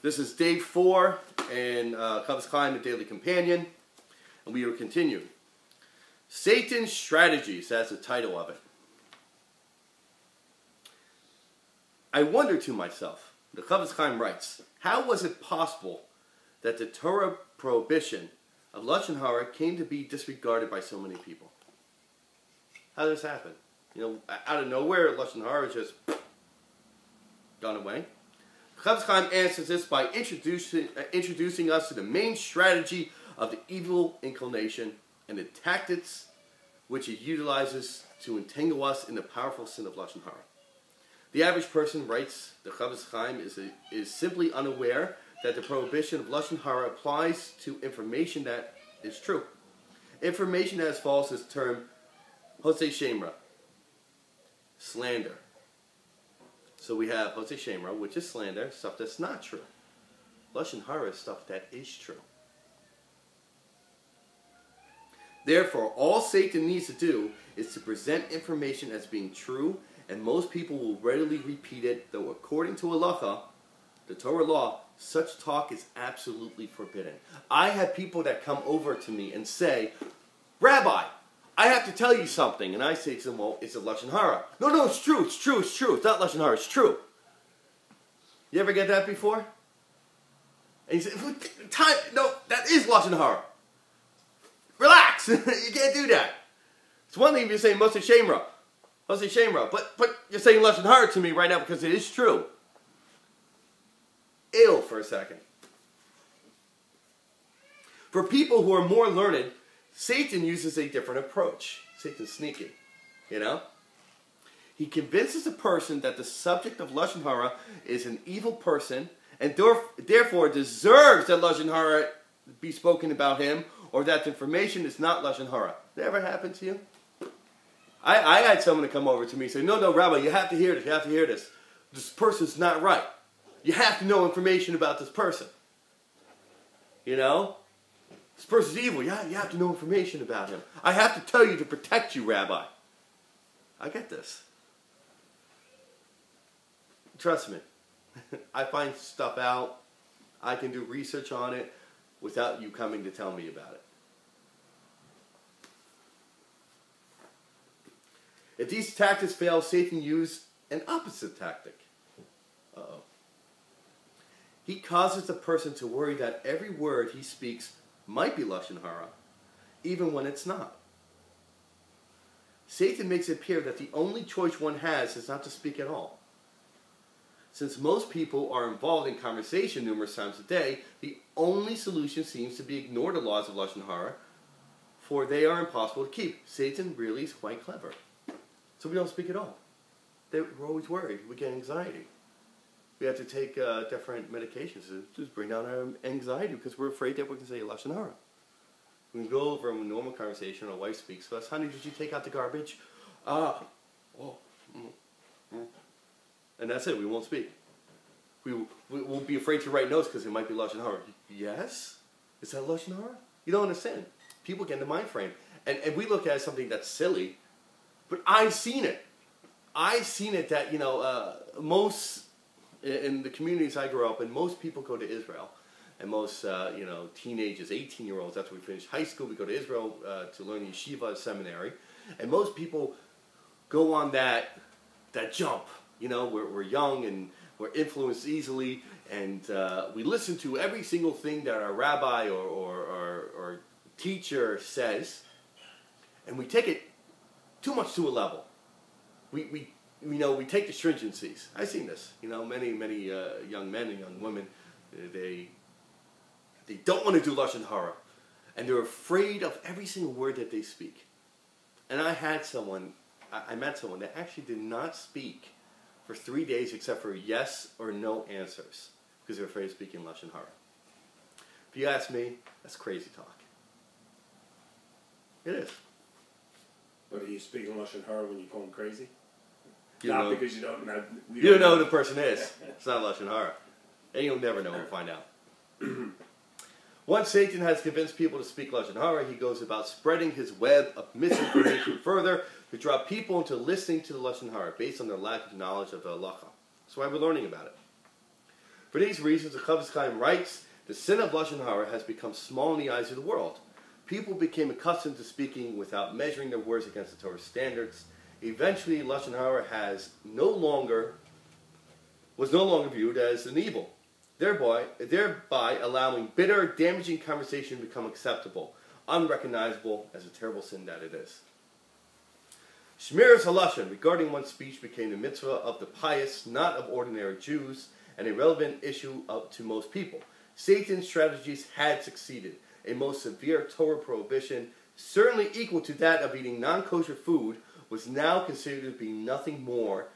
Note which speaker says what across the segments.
Speaker 1: This is day 4 in Chofetz Chaim, the Daily Companion, and we will continue. Satan's Strategies, that's the title of it. I wonder to myself, the Chofetz Chaim writes, how was it possible that the Torah prohibition of Lashon Hara came to be disregarded by so many people? How did this happen? You know, out of nowhere, Lashon Hara just gone away. Chofetz Chaim answers this by introducing us to the main strategy of the evil inclination and the tactics which it utilizes to entangle us in the powerful sin of Lashon Hara. The average person, writes the Chofetz Chaim, is simply unaware that the prohibition of Lashon Hara applies to information that is true. Information that is false is termed Hosei Shemra, slander. So we have Hosei Shemra, which is slander, stuff that's not true. Lashon Hara is stuff that is true. Therefore, all Satan needs to do is to present information as being true, and most people will readily repeat it, though according to halacha, the Torah law, such talk is absolutely forbidden. I have people that come over to me and say, Rabbi, I have to tell you something. And I say to them, well, it's a Lashon Hara. No, it's true, it's true, it's true. It's not Lashon Hara, it's true. You ever get that before? And you say, no, that is Lashon Hara. Relax, you can't do that. It's one thing if you're saying Hosei Shemra, but you're saying Lashon Hara to me right now because it is true. Ill for a second. For people who are more learned, Satan uses a different approach. Satan's sneaky, you know? He convinces a person that the subject of Lashon Hara is an evil person and therefore deserves that Lashon Hara be spoken about him, or that the information is not Lashon Hara. Did that ever happen to you? I had someone to come over to me and say, no, Rabbi, you have to hear this, you have to hear this. This person's not right. You have to know information about this person. You know? This person's evil. You have to know information about him. I have to tell you to protect you, Rabbi. I get this. Trust me. I find stuff out. I can do research on it without you coming to tell me about it. If these tactics fail, Satan used an opposite tactic. Uh-oh. He causes the person to worry that every word he speaks might be Lashon Hara, even when it's not. Satan makes it appear that the only choice one has is not to speak at all. Since most people are involved in conversation numerous times a day, the only solution seems to be ignore the laws of Lashon Hara, for they are impossible to keep. Satan really is quite clever. So we don't speak at all. We're always worried. We get anxiety. We have to take different medications to just bring down our anxiety because we're afraid that we're going to say Lashon Hara. We can go over a normal conversation. Our wife speaks to us. Honey, did you take out the garbage? And that's it. We won't speak. We won't be afraid to write notes because it might be Lashon Hara. Yes? Is that Lashon Hara? You don't understand. People get in the mind frame. And we look at it as something that's silly. But I've seen it. I've seen it that, most, in the communities I grew up in, most people go to Israel. And most, teenagers, 18-year-olds, after we finish high school, we go to Israel to learn yeshiva, seminary. And most people go on that jump. We're young and we're influenced easily. And we listen to every single thing that our rabbi or teacher says. And we take it too much to a level. We take the stringencies. I've seen this. Many young men and young women, they don't want to do Lashon Hara, and they're afraid of every single word that they speak. And I met someone that actually did not speak for 3 days except for yes or no answers because they're afraid of speaking Lashon Hara. If you ask me, that's crazy talk. It is.
Speaker 2: But are you speaking Lashon Hara when you call him crazy?
Speaker 1: Because you don't know. You don't know who the person is. It's not Lashon Hara. And you'll never know. We'll find out. Once Satan has convinced people to speak Lashon Hara, he goes about spreading his web of misinformation further to draw people into listening to the Lashon Hara based on their lack of knowledge of the halacha. That's why we're learning about it. For these reasons, the Chofetz Chaim writes, the sin of Lashon Hara has become small in the eyes of the world. People became accustomed to speaking without measuring their words against the Torah's standards. Eventually, Lashon Hara was no longer viewed as an evil, thereby allowing bitter, damaging conversation to become acceptable, unrecognizable as a terrible sin that it is. Shmiras halashon, regarding one's speech, became the mitzvah of the pious, not of ordinary Jews, and a relevant issue to most people. Satan's strategies had succeeded. A most severe Torah prohibition, certainly equal to that of eating non-kosher food, was now considered to be nothing more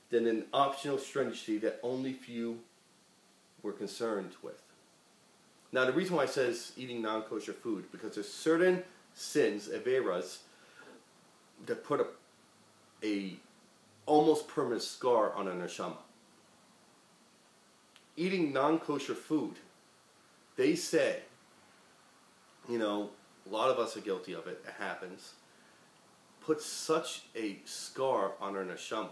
Speaker 1: than an optional stringency that only few were concerned with. Now, the reason why it says eating non-kosher food, because there's certain sins, averas, that put a almost permanent scar on a neshama. Eating non-kosher food, they say, a lot of us are guilty of it, it happens, puts such a scar on our neshama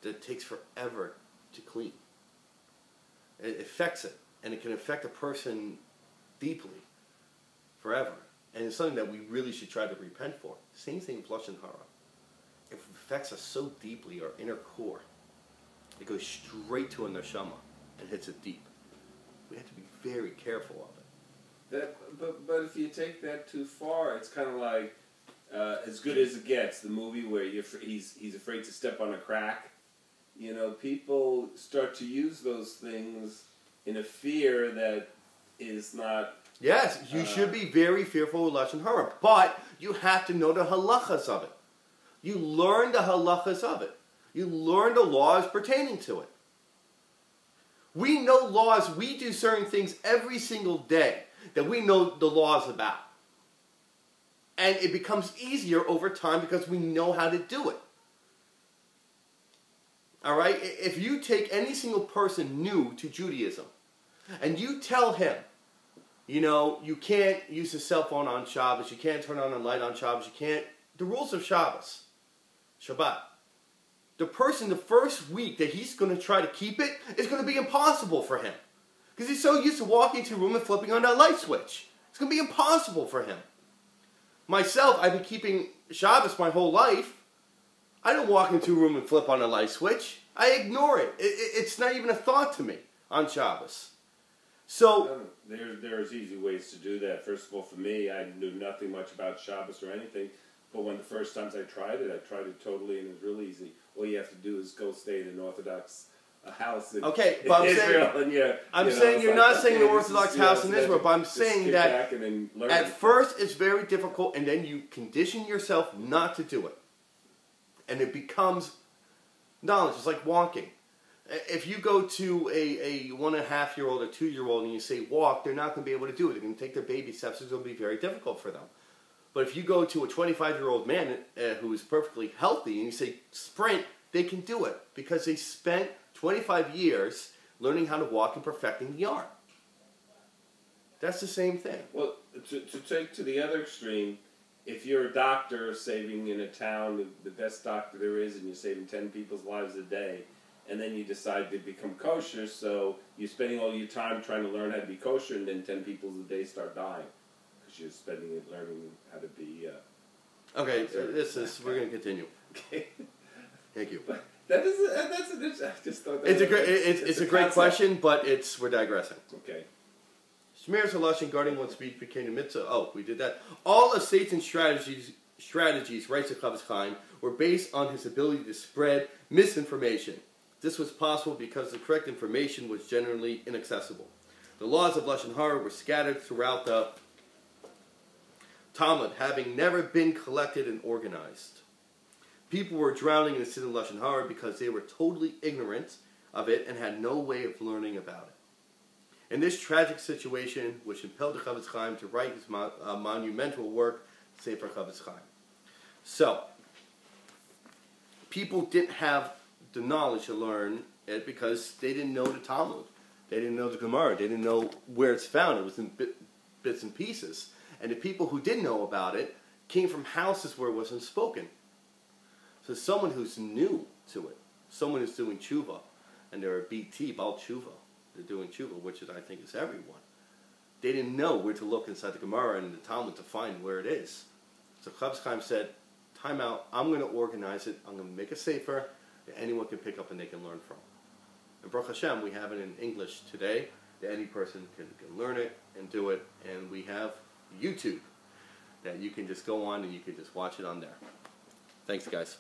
Speaker 1: that it takes forever to clean. It affects it, and it can affect a person deeply, forever. And it's something that we really should try to repent for. Same thing with Lashon Hara. It affects us so deeply, our inner core. It goes straight to a neshama and hits it deep. We have to be very careful of it.
Speaker 3: But if you take that too far, it's kind of like As Good as It Gets, the movie where he's afraid to step on a crack. People start to use those things in a fear that is not...
Speaker 1: Yes, you should be very fearful of Lashon Hara, but you have to know the halachas of it. You learn the halachas of it. You learn the laws pertaining to it. We know laws, we do certain things every single day that we know the laws about. And it becomes easier over time because we know how to do it. Alright? If you take any single person new to Judaism and you tell him, you can't use a cell phone on Shabbos, you can't turn on a light on Shabbos, the rules of Shabbos, Shabbat. The person, the first week that he's going to try to keep it, is going to be impossible for him. Because he's so used to walking into a room and flipping on that light switch. It's going to be impossible for him. Myself, I've been keeping Shabbos my whole life. I don't walk into a room and flip on a light switch. I ignore it. It's not even a thought to me on Shabbos. So
Speaker 3: there's easy ways to do that. First of all, for me, I knew nothing much about Shabbos or anything. But when the first times I tried it totally, and it was real easy. All you have to do is go stay in an Orthodox house in,
Speaker 1: okay, but
Speaker 3: Israel.
Speaker 1: I'm saying you're not saying an Orthodox house in Israel, but I'm saying that at first it's very difficult, and then you condition yourself not to do it. And it becomes knowledge. It's like walking. If you go to a 1.5-year-old or 2-year-old and you say walk, they're not going to be able to do it. They're going to take their baby steps. It's going to be very difficult for them. But if you go to a 25-year-old man who is perfectly healthy and you say sprint, they can do it because they spent 25 years learning how to walk and perfecting the art. That's the same thing.
Speaker 3: Well, to take to the other extreme, if you're a doctor saving in a town, the best doctor there is, and you're saving 10 people's lives a day, and then you decide to become kosher, so you're spending all your time trying to learn how to be kosher, and then 10 people a day start dying. You're spending it learning how to be...
Speaker 1: okay, we're going to continue. Okay. Thank you.
Speaker 3: But that's an I just thought that
Speaker 1: it's a great question, but we're digressing.
Speaker 3: Okay.
Speaker 1: Shmiras halashon, guarding one's speech, became the mitzvah. Oh, we did that. All of Satan's strategies, writes the Chofetz Chaim, were based on his ability to spread misinformation. This was possible because the correct information was generally inaccessible. The laws of Lashon Hara were scattered throughout the Talmud, having never been collected and organized. People were drowning in the sin of Lashon Hara because they were totally ignorant of it and had no way of learning about it. In this tragic situation, which impelled the Chofetz Chaim to write his monumental work, Sefer Chofetz Chaim. So, people didn't have the knowledge to learn it because they didn't know the Talmud. They didn't know the Gemara. They didn't know where it's found. It was in bits and pieces. And the people who did know about it came from houses where it wasn't spoken. So someone who's new to it, someone who's doing tshuva, and they're a BT, Baal tshuva, they're doing tshuva, which is, I think is everyone. They didn't know where to look inside the Gemara and the Talmud to find where it is. So Chofetz Chaim said, time out, I'm going to organize it, I'm going to make a Sefer that anyone can pick up and they can learn from. And Baruch Hashem, we have it in English today, that any person can learn it and do it, and we have YouTube that you can just go on and you can just watch it on there. Thanks, guys.